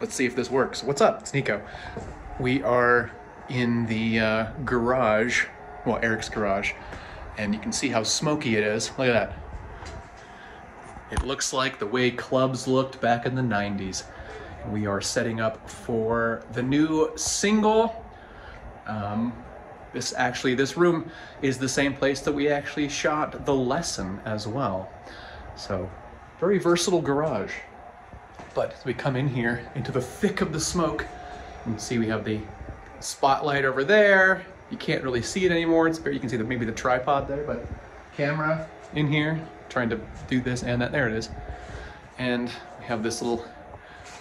Let's see if this works. What's up? It's Nico. We are in the garage, well, Eric's garage, and you can see how smoky it is. Look at that. It looks like the way clubs looked back in the 90s. We are setting up for the new single. This room is the same place that we actually shot The Lesson as well. So, very versatile garage. But as we come in here into the thick of the smoke, you can see we have the spotlight over there. You can't really see it anymore. You can see maybe the tripod there, but camera in here, trying to do this and that. There it is. And we have this little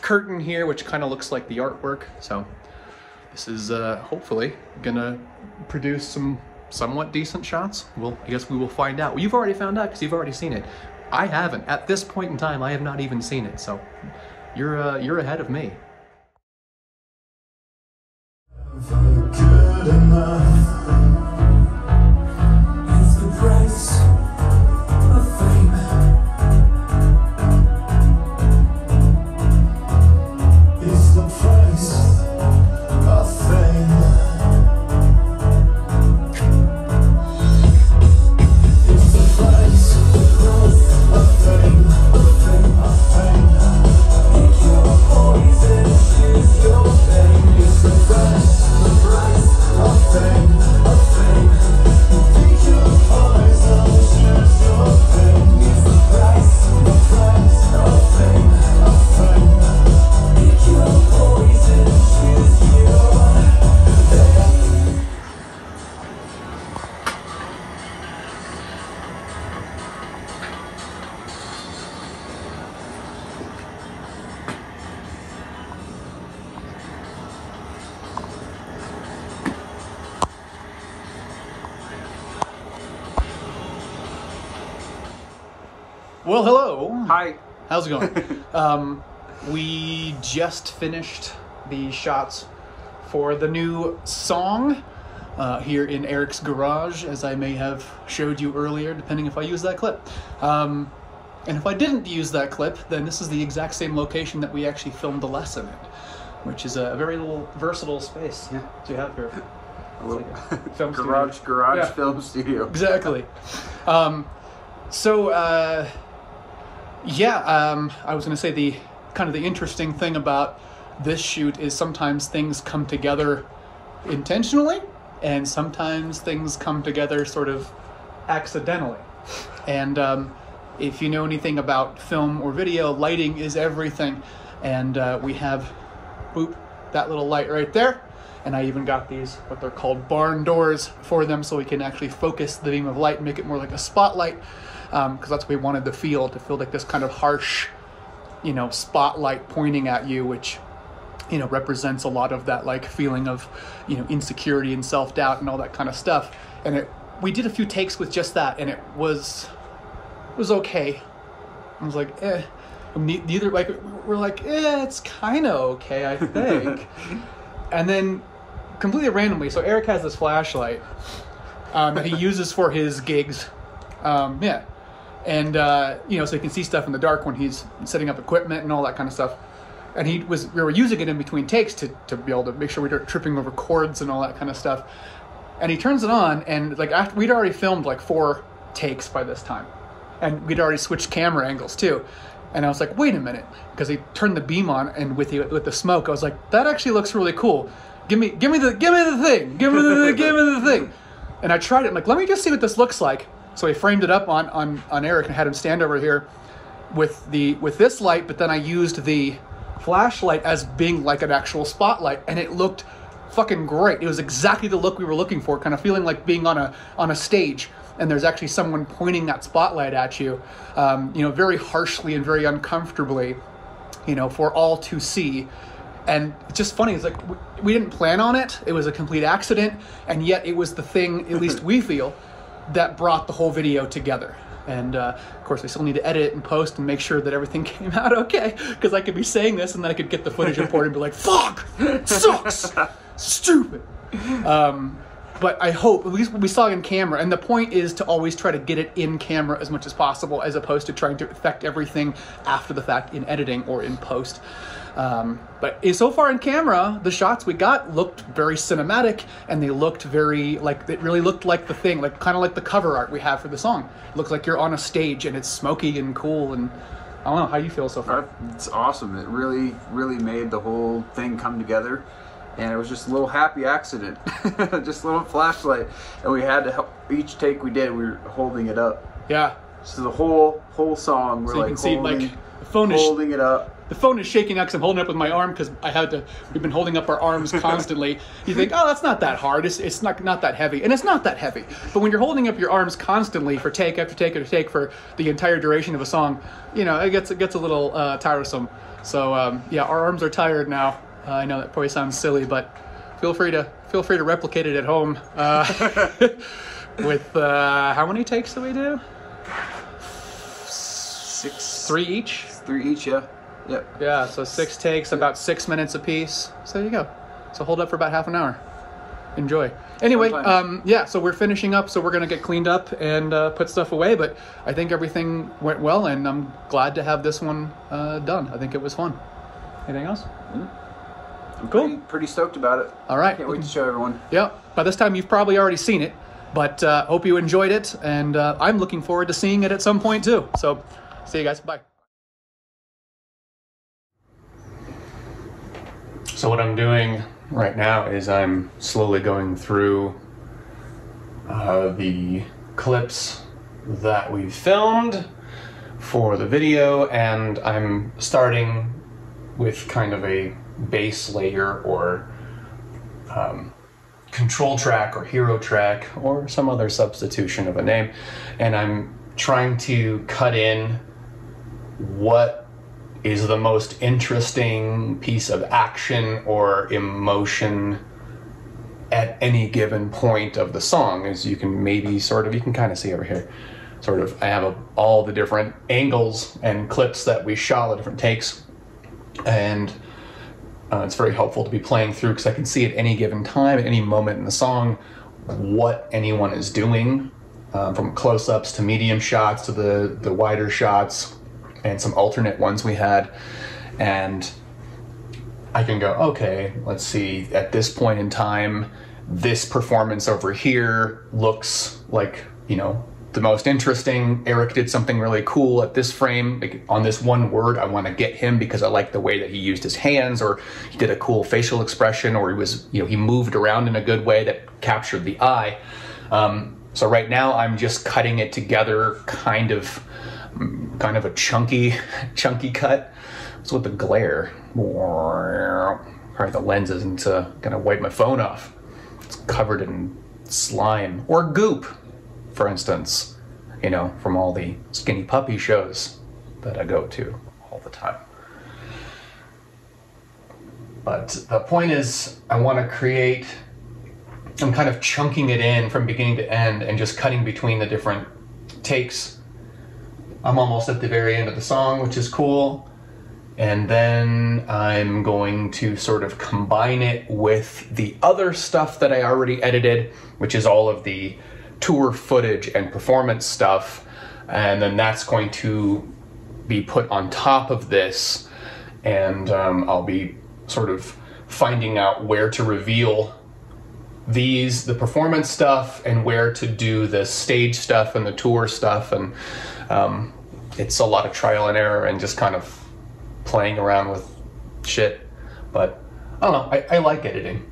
curtain here, which kind of looks like the artwork. So this is hopefully gonna produce some somewhat decent shots. Well, I guess we will find out. Well, you've already found out because you've already seen it. I haven't. At this point in time, I have not even seen it. So you're ahead of me. Good enough. It's the price of fame. It's the price of fame. It's the price of fame. Of fame. Take your poison, choose your fame. It's the price of fame, of fame. Take your poison, choose your fame. It's the price of fame, of fame. Take your poison, choose your fame. Well, hello. Hi. How's it going? We just finished the shots for the new song here in Eric's garage, as I may have showed you earlier, depending if I use that clip. And if I didn't use that clip, then this is the exact same location that we actually filmed The Lesson in, which is a very little versatile space to have here. A little like film garage studio. film studio. Exactly. I was going to say the interesting thing about this shoot is sometimes things come together intentionally and sometimes things come together sort of accidentally. And if you know anything about film or video, lighting is everything. And we have, that little light right there. And I even got these, what they're called, barn doors for them, so we can actually focus the beam of light and make it more like a spotlight. Because that's what we wanted to feel like this kind of harsh, spotlight pointing at you, which, represents a lot of that like feeling of, insecurity and self-doubt and all that kind of stuff. And we did a few takes with just that, and it was okay. I was like, neither, like, we're like, it's kind of okay, I think. And then completely randomly, so Eric has this flashlight that he uses for his gigs. And, so you can see stuff in the dark when he's setting up equipment and all that kind of stuff. And we were using it in between takes to be able to make sure we weren't tripping over cords and all that kind of stuff. And he turns it on, and like after we'd already filmed like 4 takes by this time. And we'd already switched camera angles too. And I was like, wait a minute, because he turned the beam on, and with the smoke, I was like, that actually looks really cool. Give me the thing. And I tried it. I'm like, let me just see what this looks like. So I framed it up on Eric and had him stand over here with this light, but then I used the flashlight as being like an actual spotlight, and it looked fucking great. It was exactly the look we were looking for, kind of feeling like being on a stage, and there's actually someone pointing that spotlight at you, very harshly and very uncomfortably, for all to see. And it's just funny, it's like we didn't plan on it. It was a complete accident, and yet it was the thing, at least we feel, that brought the whole video together. And of course, I still need to edit it and post and make sure that everything came out okay, because I could be saying this and then I could get the footage reported and be like, fuck, it sucks, stupid. but I hope, at least we saw it in camera, and the point is to always try to get it in camera as much as possible, as opposed to trying to affect everything after the fact in editing or in post. But so far in camera, the shots we got looked very cinematic, and they looked very, like, it really looked like the thing, like kind of like the cover art we have for the song. It looks like you're on a stage and it's smoky and cool, and I don't know, how you feel so far? It's awesome. It really, really made the whole thing come together. And it was just a little happy accident, just a little flashlight, and we had to help. Each take we did, we were holding it up. Yeah. So the whole song, we're so you like can see, holding, like, the phone holding it up. The phone is shaking out because I'm holding it up with my arm because we've been holding up our arms constantly. You think, oh, that's not that hard. It's not that heavy. And it's not that heavy. But when you're holding up your arms constantly for take after take after take for the entire duration of a song, you know, it gets a little tiresome. So, yeah, our arms are tired now. I know that probably sounds silly, but feel free to replicate it at home. With how many takes do we do? 6. 3 each. 3 each, yeah. Yep. Yeah. So 6 takes, about 6 minutes apiece. So there you go. So hold up for about half an hour. Enjoy. Anyway, yeah. So we're finishing up. So we're gonna get cleaned up and put stuff away. But I think everything went well, and I'm glad to have this one done. I think it was fun. Anything else? Mm-hmm. I'm cool. Pretty stoked about it. All right. Can't wait to show everyone. Yeah. By this time, you've probably already seen it, but hope you enjoyed it, and I'm looking forward to seeing it at some point too. So, see you guys. Bye. So what I'm doing right now is I'm slowly going through the clips that we filmed for the video, and I'm starting with kind of a bass layer or control track or hero track or some other substitution of a name, and I'm trying to cut in what is the most interesting piece of action or emotion at any given point of the song. As you can maybe you can kind of see over here, I have all the different angles and clips that we shot, the different takes, and it's very helpful to be playing through because I can see at any given time, at any moment in the song, what anyone is doing, from close-ups to medium shots to the wider shots and some alternate ones we had. And I can go, okay, let's see, at this point in time, this performance over here looks like, you know, the most interesting. Eric did something really cool at this frame. Like on this one word, I want to get him because I like the way that he used his hands, or he did a cool facial expression, or he moved around in a good way that captured the eye. So right now I'm just cutting it together, kind of a chunky cut. So with the glare, all right, the lens isn't gonna wipe my phone off. It's covered in slime or goop, for instance, you know, from all the skinny puppy shows that I go to all the time. But the point is, I'm kind of chunking it in from beginning to end and just cutting between the different takes. I'm almost at the very end of the song, which is cool. And then I'm going to sort of combine it with the other stuff that I already edited, which is all of the tour footage and performance stuff, and then that's going to be put on top of this, and I'll be sort of finding out where to reveal the performance stuff and where to do the stage stuff and the tour stuff, and it's a lot of trial and error and just kind of playing around with shit. But I don't know, I like editing.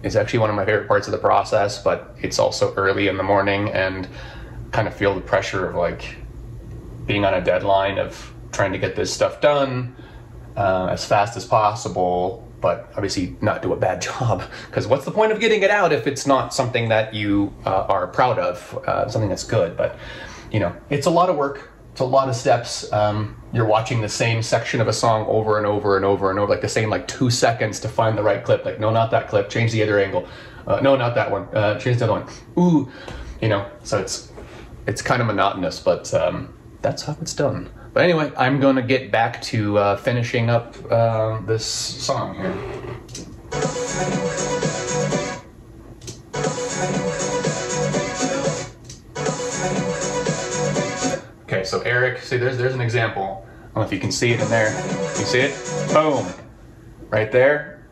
It's actually one of my favorite parts of the process, but it's also early in the morning and kind of feel the pressure of like being on a deadline of trying to get this stuff done as fast as possible, but obviously not do a bad job, because what's the point of getting it out if it's not something that you are proud of, something that's good. But you know, it's a lot of work. It's a lot of steps. You're watching the same section of a song over and over and over and over, like the same 2 seconds to find the right clip. Like, no, not that clip. Change the other angle. No, not that one. Change the other one. Ooh, you know. So it's kind of monotonous, but that's how it's done. But anyway, I'm going to get back to finishing up this song here. Eric, see, there's an example. I don't know if you can see it in there. You see it? Boom. Right there.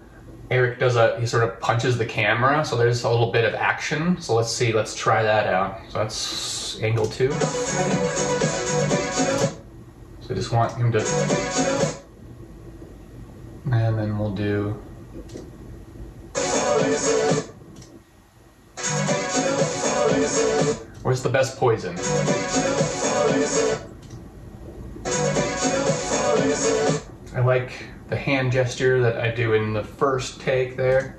Eric he sort of punches the camera, so there's a little bit of action. So let's see, let's try that out. So that's angle 2. So I just want him to, and then we'll do, where's the best poison? I like the hand gesture that I do in the first take there.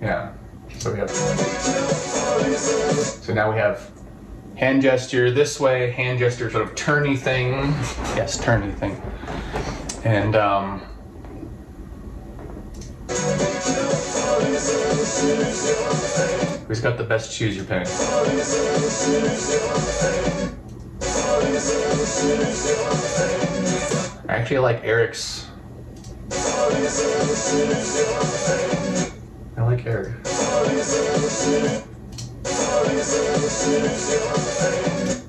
Yeah, so now we have hand gesture this way, hand gesture sort of turny thing. Yes, turny thing. And who's got the best choose your pain? I actually like Eric's. I like Eric.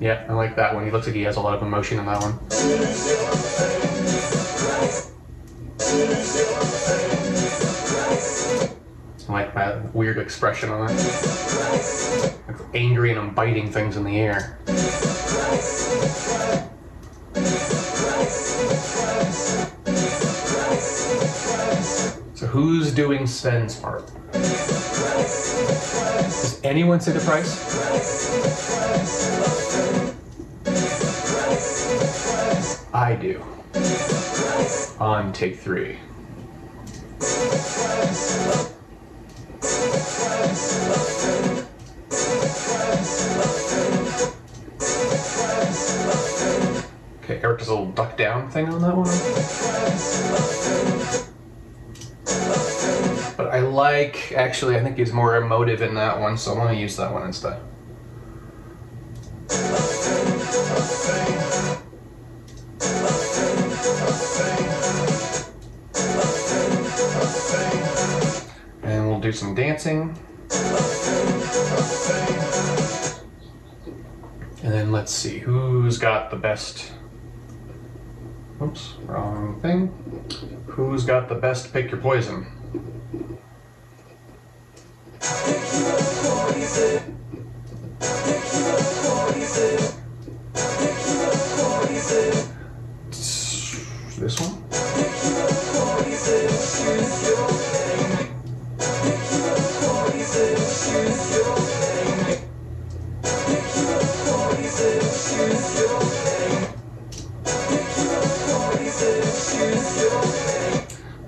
Yeah, I like that one. He looks like he has a lot of emotion in that one. I like that weird expression on it. Like angry and I'm biting things in the air. So who's doing Sven's part? Does anyone say the price? I do. On take 3. Okay, Eric does a little duck down thing on that one. But I like, actually, I think he's more emotive in that one, so I want to use that one instead. And we'll do some dancing. And then let's see, who's got the best... Oops, wrong thing. Who's got the best pick your poison? This one?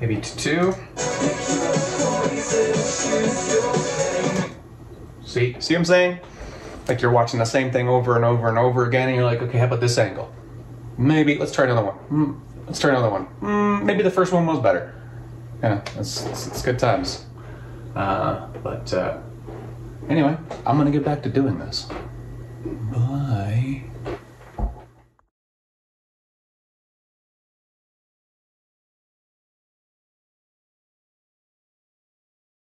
Maybe 2. See what I'm saying? Like you're watching the same thing over and over and over again, and you're like, okay, how about this angle? Maybe let's try another one. Let's try another one. Maybe the first one was better. Yeah, it's good times. But anyway, I'm gonna get back to doing this. Bye.